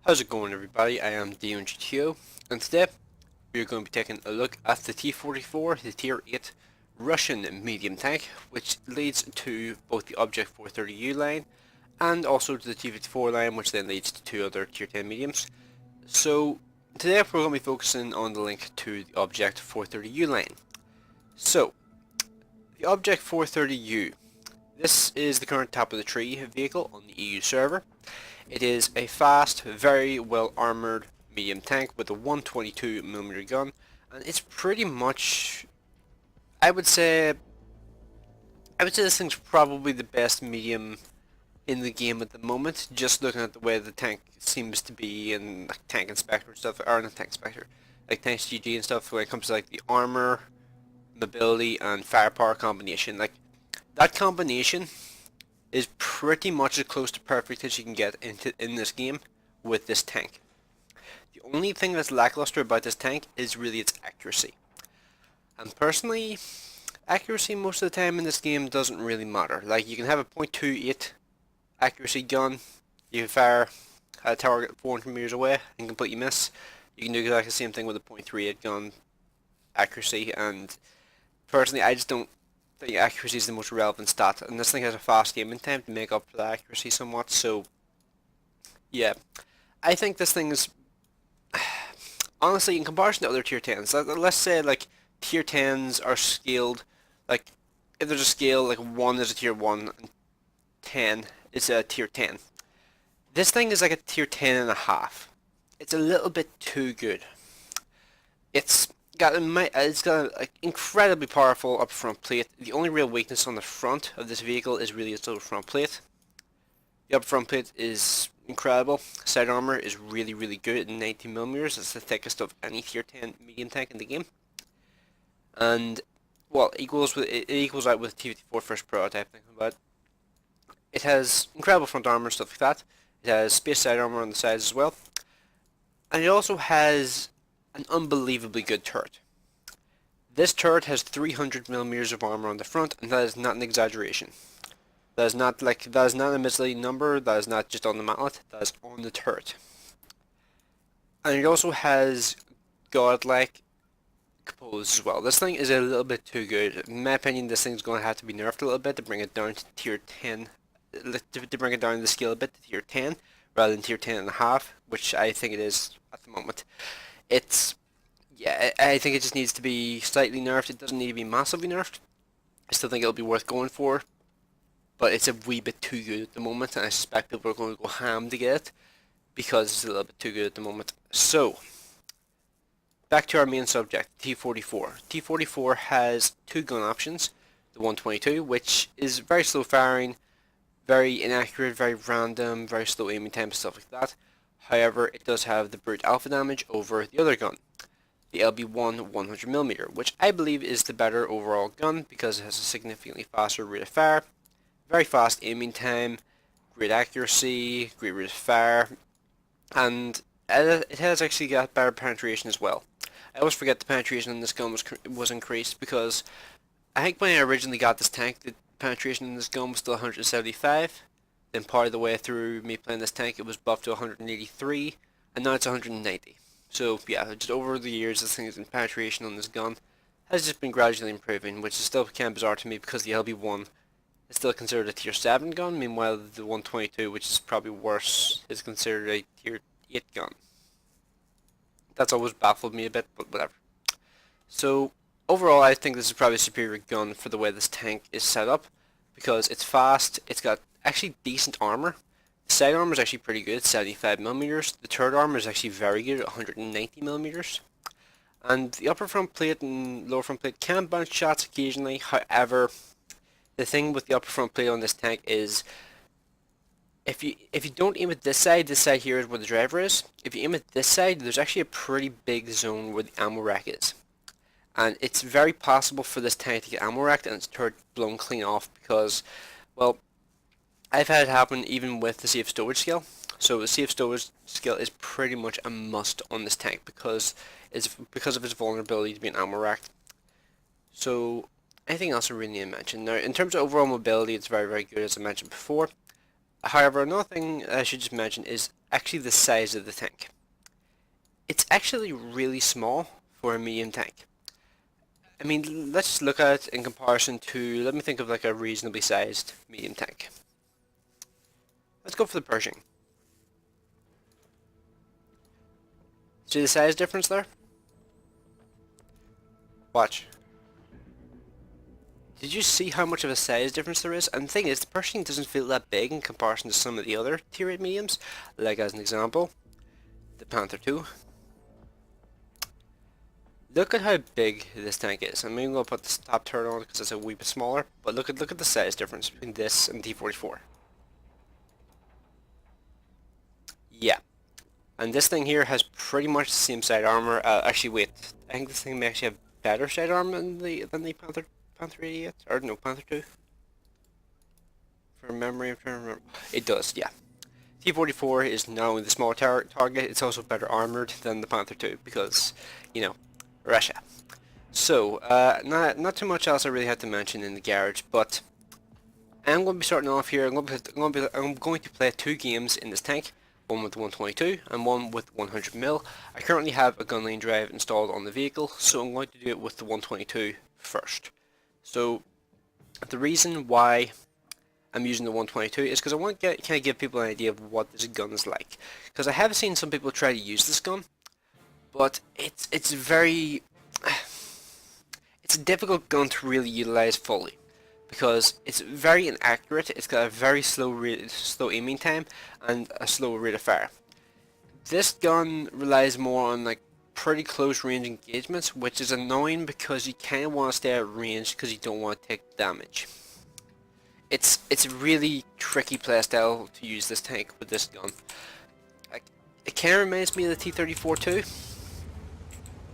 How's it going, everybody? I am DeanoGTO, and today we are going to be taking a look at the T-44, the Tier 8 Russian medium tank, which leads to both the Object 430U line and also to the T-54 line, which then leads to two other Tier 10 mediums. So today we're going to be focusing on the link to the Object 430U line. So, the Object 430U. This is the current top of the tree vehicle on the EU server. It is a fast, very well armoured medium tank with a 122mm gun, and it's pretty much, I would say this thing's probably the best medium in the game at the moment, just looking at the way the tank seems to be in like Tank Inspector and stuff, or not Tank Inspector, like Tanks GG and stuff, when it comes to like the armor, mobility, and firepower combination. Like, that combination is pretty much as close to perfect as you can get in this game with this tank. The only thing that's lackluster about this tank is really its accuracy. And personally, accuracy most of the time in this game doesn't really matter. Like, you can have a .28 accuracy gun, you can fire a target 400 meters away and completely miss. You can do exactly the same thing with a .38 gun accuracy, and personally I just don't think accuracy is the most relevant stat, and this thing has a fast aiming time to make up for the accuracy somewhat. So yeah, I think this thing is honestly, in comparison to other tier 10s, let's say like tier 10s are scaled, like if there's a scale, like 1 is a tier 1 and 10 is a tier 10. This thing is like a tier 10 and a half. It's a little bit too good. It's got an incredibly powerful up front plate. The only real weakness on the front of this vehicle is really its little front plate. The up front plate is incredible. Side armor is really good at 90mm. It's the thickest of any tier 10 medium tank in the game. And well, it equals out with T-44 first prototype. Thinking about it. It has incredible front armor and stuff like that. It has space side armor on the sides as well. And it also has an unbelievably good turret. This turret has 300mm of armor on the front, and that is not an exaggeration. That is not a misleading number. That is not just on the mantlet. That is on the turret. And it also has godlike compose as well. This thing is a little bit too good. In my opinion, this thing's going to have to be nerfed a little bit to bring it down to tier 10, to bring it down the scale a bit to tier 10 rather than tier 10 and a half, which I think it is at the moment. Yeah, I think it just needs to be slightly nerfed. It doesn't need to be massively nerfed. I still think it'll be worth going for, but it's a wee bit too good at the moment, and I suspect people are going to go ham to get it because it's a little bit too good at the moment. So, back to our main subject, T-44. T-44 has two gun options. The 122, which is very slow firing, very inaccurate, very random, very slow aiming time, stuff like that. However, it does have the brute alpha damage over the other gun, the LB1 100mm, which I believe is the better overall gun because it has a significantly faster rate of fire, very fast aiming time, great accuracy, great rate of fire, and it has actually got better penetration as well. I always forget the penetration on this gun was increased because I think when I originally got this tank, the penetration in this gun was still 175. Then part of the way through me playing this tank, it was buffed to 183, and now it's 190. So yeah, just over the years, this thing's penetration on this gun has just been gradually improving, which is still kind of bizarre to me because the LB1 is still considered a tier 7 gun, meanwhile the 122, which is probably worse, is considered a tier 8 gun. That's always baffled me a bit, but whatever. So overall, I think this is probably a superior gun for the way this tank is set up, because it's fast, it's got actually decent armor. The side armor is actually pretty good, 75mm. The turret armor is actually very good, 190mm. And the upper front plate and lower front plate can bounce shots occasionally. However, the thing with the upper front plate on this tank is if you don't aim at this side here is where the driver is. If you aim at this side, there's actually a pretty big zone where the ammo rack is. And it's very possible for this tank to get ammo racked and its turret blown clean off because, well, I've had it happen even with the safe storage skill. So the safe storage skill is pretty much a must on this tank because of its vulnerability to being ammo racked. So anything else I really need to mention? Now, in terms of overall mobility, it's very good, as I mentioned before. However, another thing I should just mention is actually the size of the tank. It's actually really small for a medium tank. I mean, let's look at it in comparison to, let me think of like a reasonably sized medium tank. Let's go for the Pershing. See the size difference there? Watch. Did you see how much of a size difference there is? And the thing is, the Pershing doesn't feel that big in comparison to some of the other tier 8 mediums. Like as an example, the Panther II. Look at how big this tank is. I'm going to put the top turret on because it's a wee bit smaller. But look at the size difference between this and T-44. Yeah. And this thing here has pretty much the same side armor. Actually, wait. I think this thing may actually have better side armor than the Panther 88 or no Panther 2. From memory, I'm trying to remember. It does, yeah. T-44 is not only the smaller target, it's also better armored than the Panther 2 because, you know, Russia. So, not too much else I really had to mention in the garage, but I'm going to be starting off here. I'm going to play 2 games in this tank, one with 122 and one with 100mm. I currently have a gun lane drive installed on the vehicle, so I'm going to do it with the 122 first. So, the reason why I'm using the 122 is because I want to kind of give people an idea of what this gun is like. Because I have seen some people try to use this gun, but it's a difficult gun to really utilize fully because it's very inaccurate. It's got a very slow aiming time and a slow rate of fire. This gun relies more on like pretty close range engagements, which is annoying because you kind of want to stay at range because you don't want to take damage. It's a really tricky playstyle to use this tank with this gun. Like, it kind of reminds me of the T-34 too.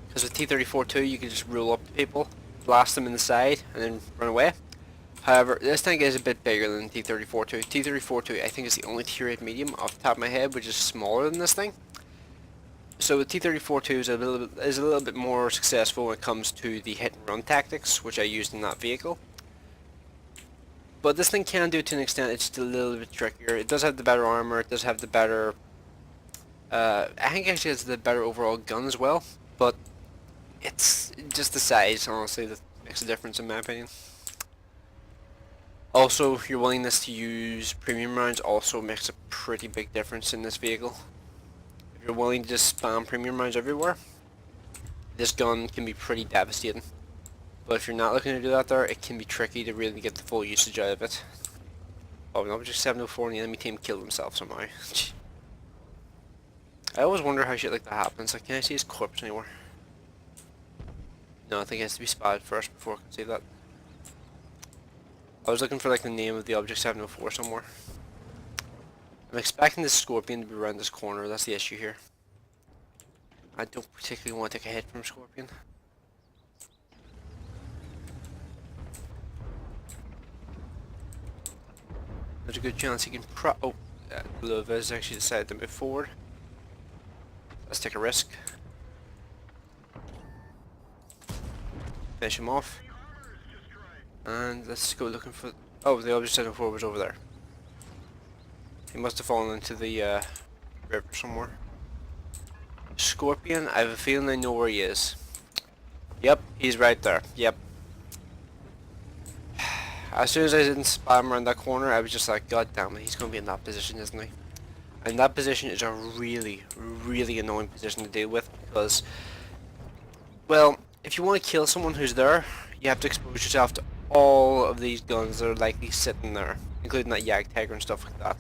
Because with T-34 too, you can just roll up to people, blast them in the side, and then run away. However, this tank is a bit bigger than T-34 too. T-34 too, I think, is the only tier 8 medium off the top of my head, which is smaller than this thing. So the T-34 too is a little bit more successful when it comes to the hit and run tactics, which I used in that vehicle. But this thing can do it to an extent. It's just a little bit trickier. It does have the better armor. It does have the better. I think actually it's the better overall gun as well. But it's just the size, honestly, that makes a difference in my opinion. Also, your willingness to use premium rounds also makes a pretty big difference in this vehicle. If you're willing to just spam premium rounds everywhere, this gun can be pretty devastating. But if you're not looking to do that there, it can be tricky to really get the full usage out of it. Oh no, just 704 and the enemy team killed himself somehow. I always wonder how shit like that happens. Like, can I see his corpse anywhere? No, I think it has to be spotted first before I can see that. I was looking for like the name of the object 704 somewhere. I'm expecting this Scorpion to be around this corner, that's the issue here. I don't particularly want to take a hit from Scorpion. There's a good chance he can Lova has actually decided to move forward. Let's take a risk. Finish him off. And let's go looking for... Oh, the object 704 was over there. He must have fallen into the river somewhere. Scorpion, I have a feeling I know where he is. Yep, he's right there. Yep. As soon as I didn't spam around that corner, I was just like, God damn it, he's going to be in that position, isn't he? And that position is a really, really annoying position to deal with because, well, if you want to kill someone who's there, you have to expose yourself to all of these guns that are likely sitting there, including that Yag Tiger and stuff like that.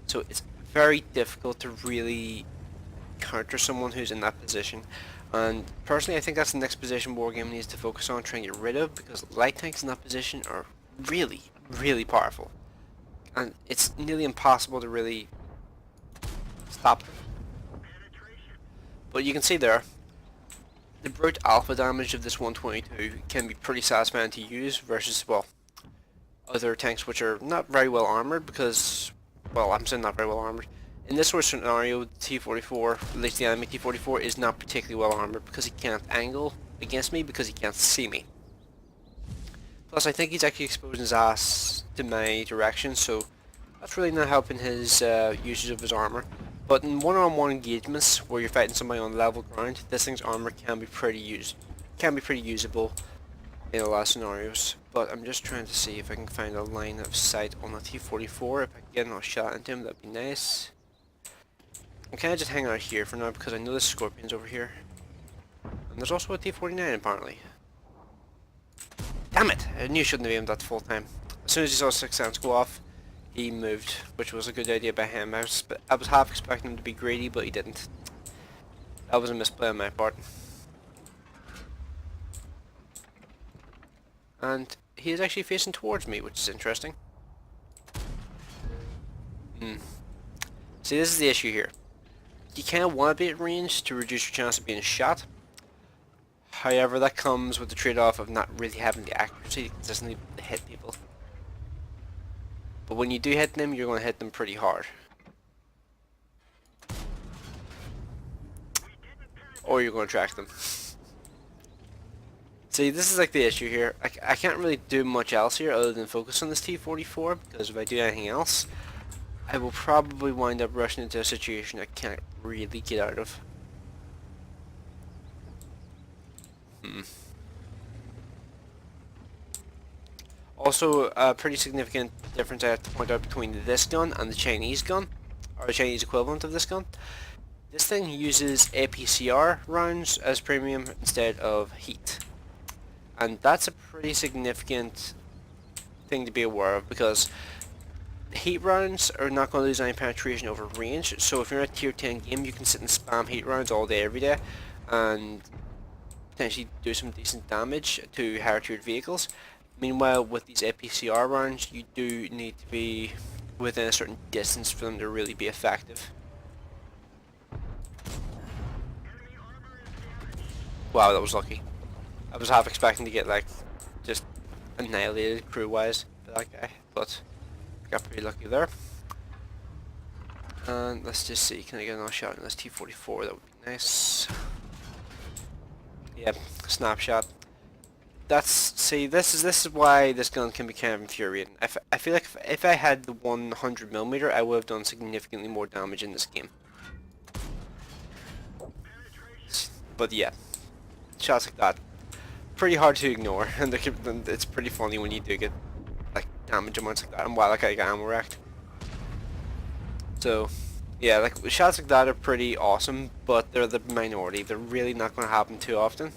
So it's very difficult to really counter someone who's in that position. And personally, I think that's the next position Wargame needs to focus on trying to get rid of, because light tanks in that position are really, really powerful. And it's nearly impossible to really stop them. But you can see there, the brute alpha damage of this 122 can be pretty satisfying to use versus, well, other tanks which are not very well armored because, well, I'm saying not very well armored. In this sort of scenario, T-44, at least the enemy T-44, is not particularly well armored because he can't angle against me because he can't see me. Plus, I think he's actually exposing his ass to my direction, so that's really not helping his usage of his armor. But in one-on-one engagements where you're fighting somebody on level ground, this thing's armor can be pretty usable in a lot of scenarios. But I'm just trying to see if I can find a line of sight on a T-44. If I can get another shot into him, that'd be nice. I'm kind of just hanging out here for now because I know there's scorpions over here. And there's also a T-49 apparently. Damn it! I knew I shouldn't have aimed that full time. As soon as he saw 6 sounds go off, he moved, which was a good idea by him. I was half expecting him to be greedy, but he didn't. That was a misplay on my part. And he is actually facing towards me, which is interesting. See, this is the issue here. You kind of want to be at range to reduce your chance of being shot. However, that comes with the trade-off of not really having the accuracy to consistently hit people. But when you do hit them, you're going to hit them pretty hard. Or you're going to track them. See, this is like the issue here. I can't really do much else here other than focus on this T-44, because if I do anything else, I will probably wind up rushing into a situation I can't really get out of. Also, a pretty significant difference I have to point out between this gun and the Chinese gun, or the Chinese equivalent of this gun. This thing uses APCR rounds as premium instead of heat. And that's a pretty significant thing to be aware of, because the heat rounds are not going to lose any penetration over range. So if you're in a tier 10 game, you can sit and spam heat rounds all day every day and potentially do some decent damage to higher tiered vehicles. Meanwhile, with these APCR rounds, you do need to be within a certain distance for them to really be effective. Wow, that was lucky. I was half expecting to get like just annihilated crew-wise by that guy, but I got pretty lucky there. And let's just see, can I get another shot in this T-44? That would be nice. Yeah, snapshot. See, this is why this gun can be kind of infuriating. I feel like if I had the 100mm, I would have done significantly more damage in this game. But yeah, shots like that, pretty hard to ignore, and it's pretty funny when you do get like damage amounts like that. And wow, that guy got ammo wrecked. So yeah, like shots like that are pretty awesome, but they're the minority. They're really not going to happen too often.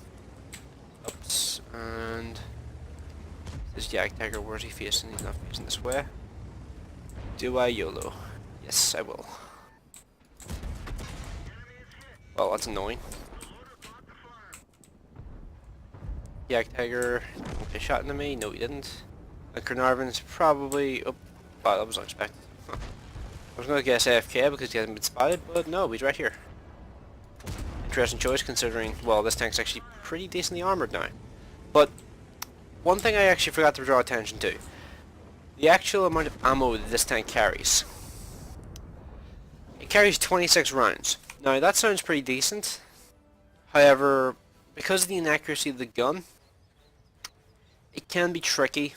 Oops, and this Jagdtiger, where's he facing? He's not facing this way. Do I YOLO? Yes, I will. Well, that's annoying. Jagdtiger, okay, shot into me. No, he didn't. And Carnarvon's probably... Oh, wow, that was unexpected. Huh. I was going to guess AFK because he hasn't been spotted, but no, he's right here. Interesting choice considering, well, this tank's actually pretty decently armoured now. But one thing I actually forgot to draw attention to. The actual amount of ammo that this tank carries. It carries 26 rounds. Now that sounds pretty decent. However, because of the inaccuracy of the gun, it can be tricky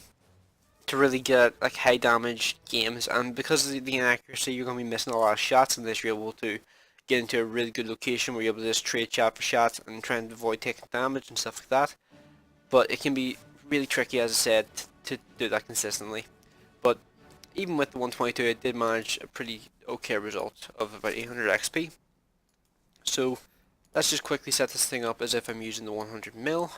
to really get like high damage games, and because of the inaccuracy, you're going to be missing a lot of shots unless you're able to get into a really good location where you're able to just trade shot for shots and try and avoid taking damage and stuff like that. But it can be really tricky, as I said, to do that consistently. But even with the 122, I did manage a pretty okay result of about 800 XP. So let's just quickly set this thing up as if I'm using the 100mm.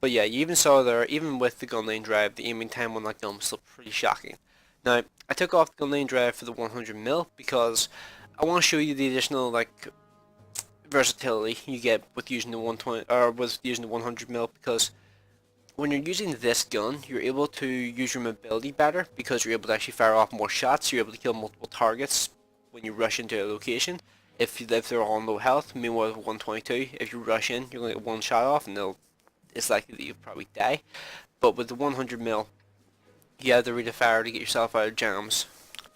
But yeah, you even saw there, even with the gun lane drive, the aiming time on that gun was still pretty shocking. Now, I took off the gun lane drive for the 100mm because I want to show you the additional like versatility you get with using the 120 or with using the 100mm, because when you're using this gun, you're able to use your mobility better because you're able to actually fire off more shots. You're able to kill multiple targets when you rush into a location if they're on low health. Meanwhile, with 122, if you rush in, you're going to get one shot off and it's likely that you'll probably die. But with the 100mm, you have the rate of fire to get yourself out of jams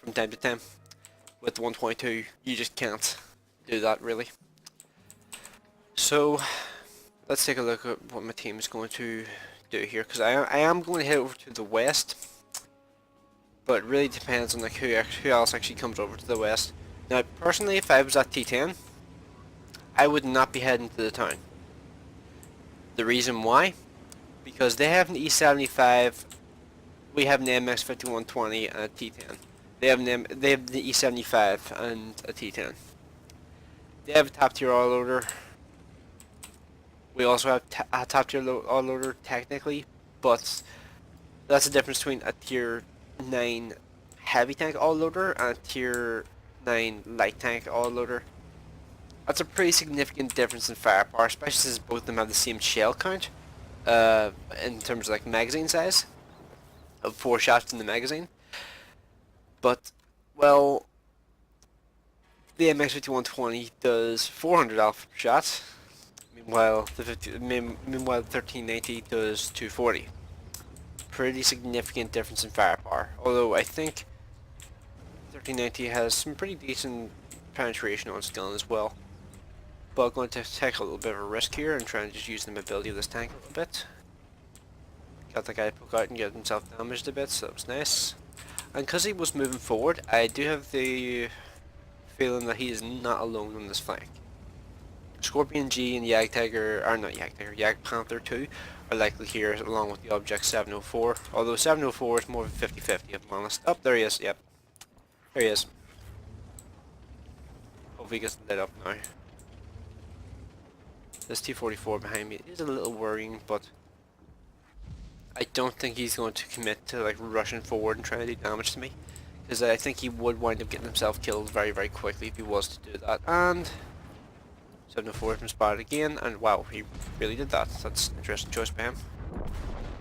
from time to time. With the 122, you just can't do that really. So let's take a look at what my team is going to do here, because I am going to head over to the west but it really depends on like who else actually comes over to the west. Now, personally, if I was at T10, I would not be heading to the town. The reason why? Because they have an E75, we have an MX5120 and a T10. They have the E75 and a T10. They have a top tier all loader. We also have a top tier all loader technically, but that's the difference between a tier 9 heavy tank all loader and a tier 9 light tank all loader. That's a pretty significant difference in firepower, especially since both of them have the same shell count, in terms of like magazine size, of 4 shots in the magazine. But, well, the MX5120 does 400 alpha per shot, meanwhile the 1390 does 240. Pretty significant difference in firepower, although I think 1390 has some pretty decent penetration on its gun as well. But I'm going to take a little bit of a risk here and try and just use the mobility of this tank a little bit. Got the guy poke out and get himself damaged a bit, so that was nice. And because he was moving forward, I do have the feeling that he is not alone on this flank. Scorpion G and Yag Tiger, or not Yag Tiger, Yag Panther 2 are likely here along with the Object 704, although 704 is more of a 50-50 if I'm honest. Oh, there he is, yep. There he is. Hopefully he gets lit up now. This T-44 behind me is a little worrying, but I don't think he's going to commit to like rushing forward and trying to do damage to me, because I think he would wind up getting himself killed very, very quickly if he was to do that. And 704 has been spotted again, and wow, he really did that. That's an interesting choice by him.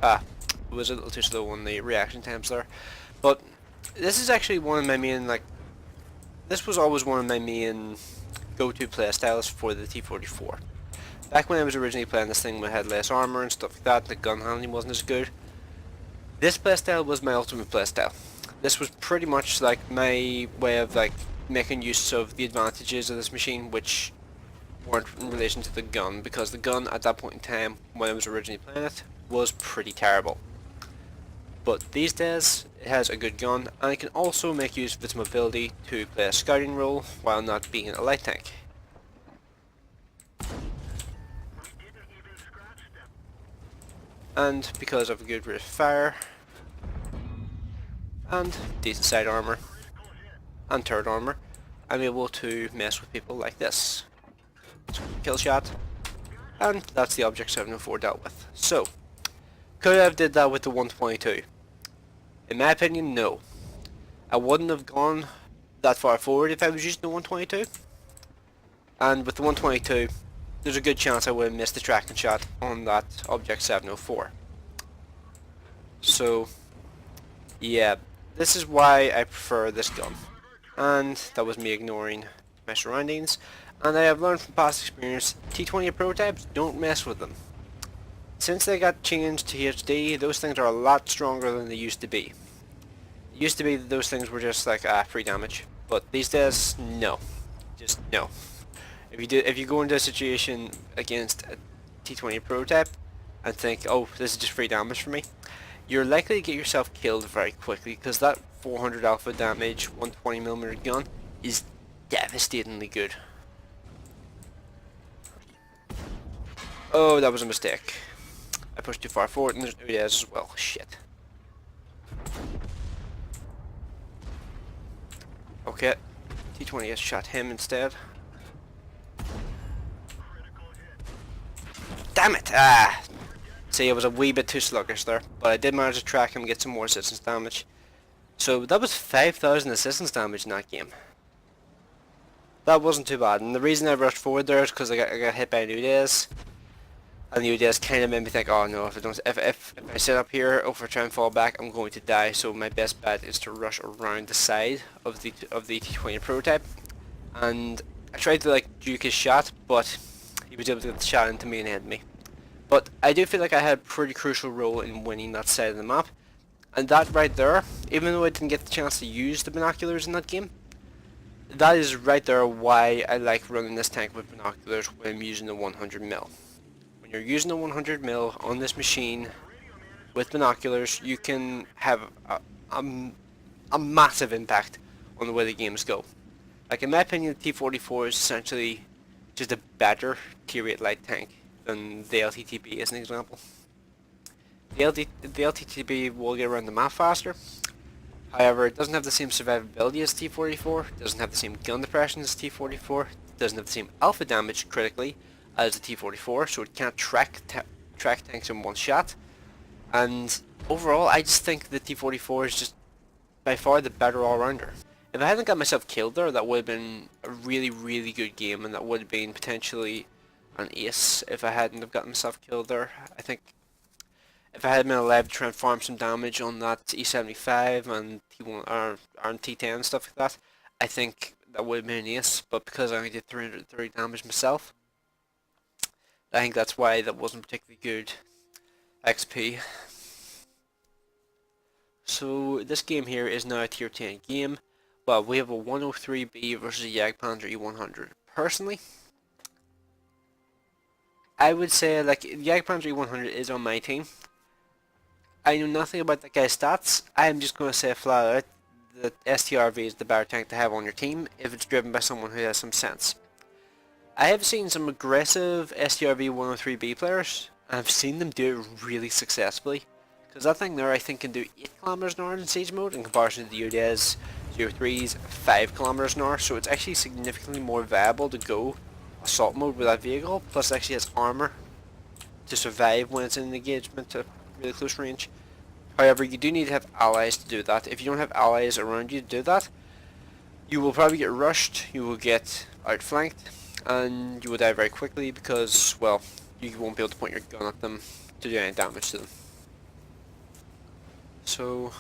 It was a little too slow on the reaction times there, but this is actually one of my main this was always one of my main go-to playstyles for the T-44. Back when I was originally playing this thing, we had less armor and stuff like that, the gun handling wasn't as good. This playstyle was my ultimate playstyle. This was pretty much like my way of like making use of the advantages of this machine, which weren't in relation to the gun, because the gun at that point in time, when I was originally playing it, was pretty terrible. But these days, it has a good gun, and it can also make use of its mobility to play a scouting role while not being a light tank. And because of a good rate of fire, and decent side armor, and turret armor, I'm able to mess with people like this. Kill shot, and that's the Object 704 dealt with. So, could I have did that with the 122? In my opinion, no. I wouldn't have gone that far forward if I was using the 122. And with the 122, there's a good chance I would have missed the tracking shot on that Object 704. So, yeah, this is why I prefer this gun. And that was me ignoring my surroundings. And I have learned from past experience, T-20 prototypes, don't mess with them. Since they got changed to HD, those things are a lot stronger than they used to be. It used to be that those things were just like, free damage. But these days, no. Just no. If you go into a situation against a T-20 prototype and think, oh, this is just free damage for me, you're likely to get yourself killed very quickly, because that 400 alpha damage 120mm gun is devastatingly good. Oh, that was a mistake. I pushed too far forward, and there's Udes as well. Shit. Okay, T-20 has shot him instead. Damn it! See, I was a wee bit too sluggish there, but I did manage to track him and get some more assistance damage. So that was 5,000 assistance damage in that game. That wasn't too bad, and the reason I rushed forward there is because I got hit by an Udes. And the Udes kind of made me think, oh no, if I sit up here, if I try and fall back, I'm going to die. So my best bet is to rush around the side of the T-20 prototype. And I tried to like juke his shot, but he was able to get the shot into me and hit me. But I do feel like I had a pretty crucial role in winning that side of the map. And that right there, even though I didn't get the chance to use the binoculars in that game, that is right there why I like running this tank with binoculars when I'm using the 100mm. When you're using the 100mm on this machine with binoculars, you can have a massive impact on the way the games go. Like, in my opinion, the T-44 is essentially just a better tier 8 light tank than the LTTB as an example. The LTTB will get around the map faster. However, it doesn't have the same survivability as T-44, doesn't have the same gun depression as T-44, doesn't have the same alpha damage critically as the T-44, so it can't track tanks in one shot. And overall, I just think the T-44 is just by far the better all-rounder. If I hadn't got myself killed there, that would have been a really, really good game, and that would have been potentially an ace if I hadn't have gotten myself killed there. I think if I had been allowed to try and farm some damage on that E75 and T1 or T10 and stuff like that, I think that would have been an ace. But because I only did 330 damage myself, I think that's why that wasn't particularly good XP. So this game here is now a tier 10 game. Well, we have a 103B versus a Jagdpanzer E100. Personally, I would say like the Jagdpanzer E100 is on my team. I know nothing about that guy's stats. I am just going to say flat out that STRV is the better tank to have on your team if it's driven by someone who has some sense. I have seen some aggressive STRV 103B players, and I've seen them do it really successfully. Because that thing there I think can do 8 kilometers an hour in siege mode in comparison to the UDES 03's 5 kilometers an hour, so it's actually significantly more viable to go assault mode with that vehicle, plus it actually has armor to survive when it's in an engagement to really close range. However, you do need to have allies to do that. If you don't have allies around you to do that, you will probably get rushed, you will get outflanked, and you will die very quickly because, well, you won't be able to point your gun at them to do any damage to them. So,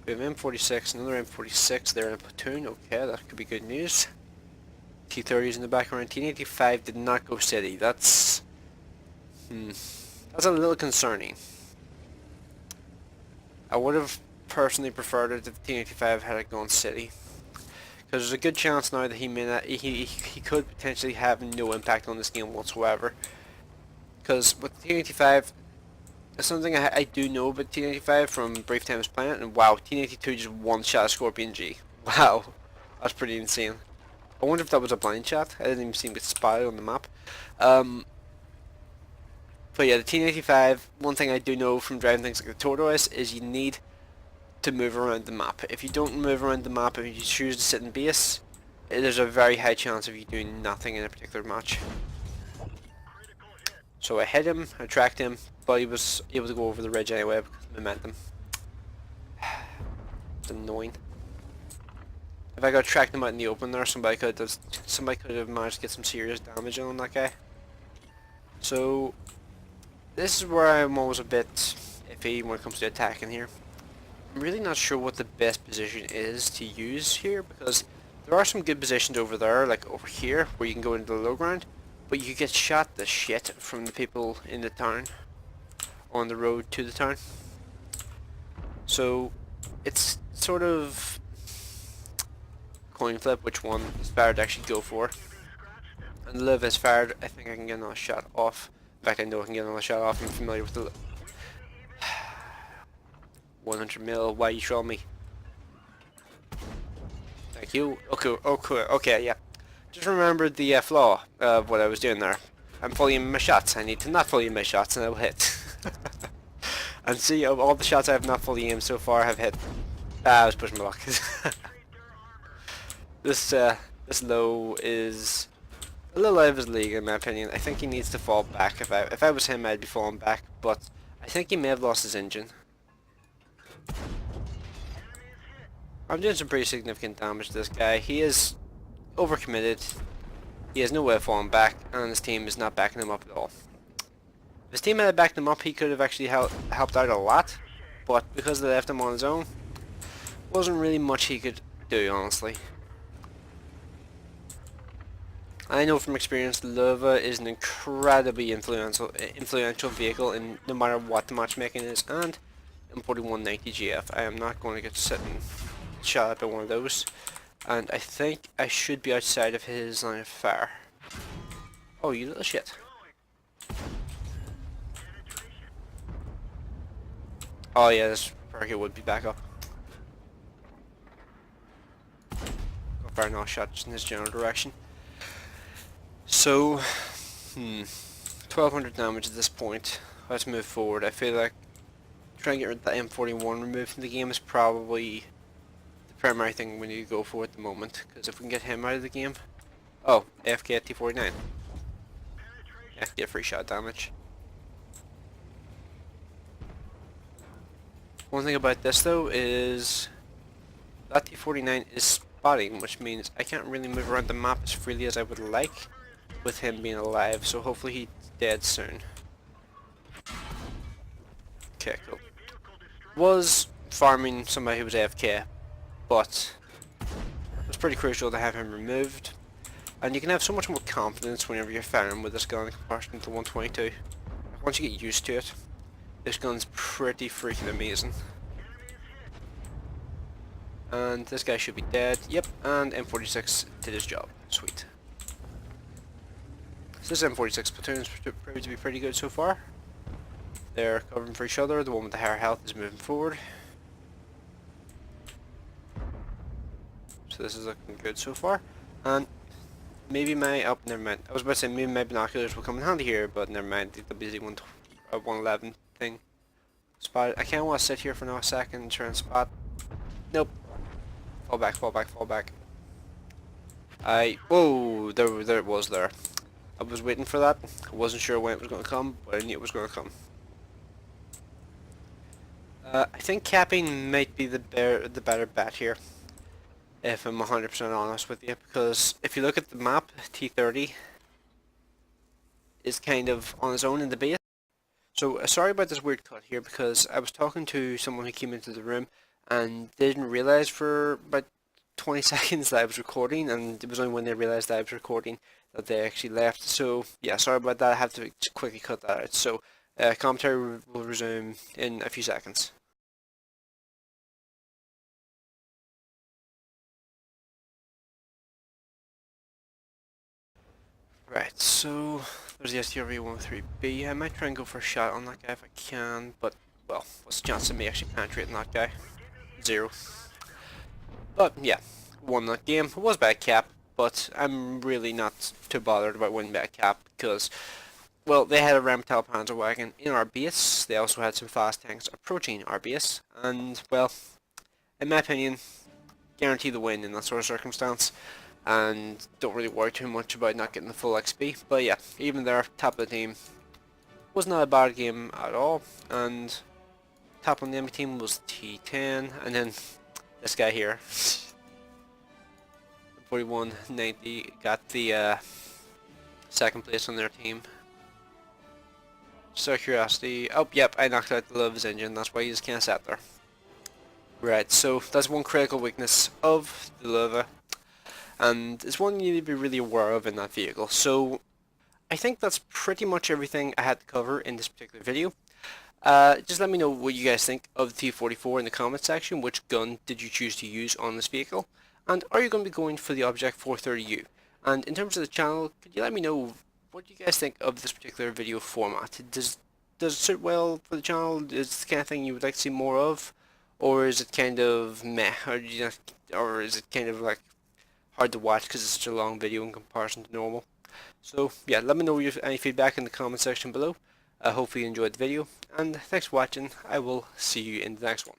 we have M46, another M46 there in a platoon. Okay, that could be good news. T-30s in the background. T-85 did not go steady. That's a little concerning. I would have personally preferred it if T-85 had gone steady, because there's a good chance now that he may not, he could potentially have no impact on this game whatsoever. Because with T-85, something I do know about T-85 from brief times playing it, and wow, T-82 just one shot Scorpion G. Wow, that's pretty insane. I wonder if that was a blind shot. I didn't even seem to get spotted on the map. But yeah, the T-85, one thing I do know from driving things like the Tortoise is you need to move around the map. If you don't move around the map, if you choose to sit in base, there's a very high chance of you doing nothing in a particular match. So I hit him, I tracked him, but he was able to go over the ridge anyway because of momentum. It's annoying. If I got tracked him out in the open there, somebody could have managed to get some serious damage on that guy. So this is where I'm always a bit iffy when it comes to attacking here. I'm really not sure what the best position is to use here, because there are some good positions over there, like over here, where you can go into the low ground, but you get shot the shit from the people in the town, on the road to the town. So it's sort of coin flip which one is better to actually go for. And the live is fired, I think I can get another shot off. In fact, I know I can get another shot off. I'm familiar with the 100 mil. Why you troll me? Thank you. Okay, yeah. Just remembered the flaw of what I was doing there. I'm fully in my shots. I need to not fully in my shots, and I will hit. And see, of all the shots I have not fully aimed so far, have hit. I was pushing my luck. This low is a little out of his league in my opinion. I think he needs to fall back. If I was him, I'd be falling back, but I think he may have lost his engine. I'm doing some pretty significant damage to this guy. He is overcommitted. He has no way of falling back, and his team is not backing him up at all. If his team had backed him up, he could have actually helped out a lot, but because they left him on his own, wasn't really much he could do, honestly. I know from experience Lova is an incredibly influential vehicle in no matter what the matchmaking is, and M4190 GF. I am not going to get sitting shot at by one of those, and I think I should be outside of his line of fire. Oh, you little shit. Oh yeah, this target would be back up. firing all shots in his general direction. So, 1200 damage at this point. Let's move forward. I feel like trying to get the M41 removed from the game is probably the primary thing we need to go for at the moment, because if we can get him out of the game... Oh, AFK at T-49. Yeah, get free shot damage. One thing about this though is that T-49 is spotting, which means I can't really move around the map as freely as I would like with him being alive, so hopefully he's dead soon. Okay, cool. Was farming somebody who was AFK, but it was pretty crucial to have him removed. And you can have so much more confidence whenever you're firing with this gun in comparison to 122. Once you get used to it, this gun's pretty freaking amazing. And this guy should be dead. Yep, and M46 did his job. Sweet. So this M46 platoon is proved to be pretty good so far. They're covering for each other. The one with the higher health is moving forward. So this is looking good so far. And maybe my... oh, never mind. I was about to say maybe my binoculars will come in handy here, but never mind. The WZ-111 thing. Spot. I can't want to sit here for now a second and try and spot. Nope. Fall back, fall back, fall back. Whoa, there it was there. I was waiting for that. I wasn't sure when it was going to come, but I knew it was going to come. I think capping might be the better bet here, if I'm 100% honest with you, because if you look at the map, T30 is kind of on its own in the base. So sorry about this weird cut here, because I was talking to someone who came into the room and they didn't realise for about 20 seconds that I was recording, and it was only when they realised that I was recording that they actually left. So yeah, sorry about that. I have to quickly cut that out. So commentary will resume in a few seconds. Right, so there's the STRV-113B. I might try and go for a shot on that guy if I can, but, well, what's the chance of me actually penetrating that guy? 0. But, yeah, won that game. It was bad cap, but I'm really not too bothered about winning bad cap, because, well, they had a Rheinmetall Panzerwagen in our base. They also had some fast tanks approaching our base, and, well, in my opinion, guarantee the win in that sort of circumstance. And don't really worry too much about not getting the full XP. But yeah, even there, top of the team was not a bad game at all. And top on the enemy team was T10, and then this guy here, 4190, got the second place on their team. So curiosity. Oh, yep, I knocked out the Love's engine. That's why you just can't sit there. Right, so that's one critical weakness of the Lova. And it's one you need to be really aware of in that vehicle. So I think that's pretty much everything I had to cover in this particular video. Just let me know what you guys think of the T-44 in the comment section. Which gun did you choose to use on this vehicle? And are you going to be going for the Object 430U? And in terms of the channel, could you let me know what you guys think of this particular video format? Does it suit well for the channel? Is it the kind of thing you would like to see more of? Or is it kind of meh? Or is it kind of like hard to watch because it's such a long video in comparison to normal? So yeah, let me know any feedback in the comment section below. Hopefully you enjoyed the video, and thanks for watching. I will see you in the next one.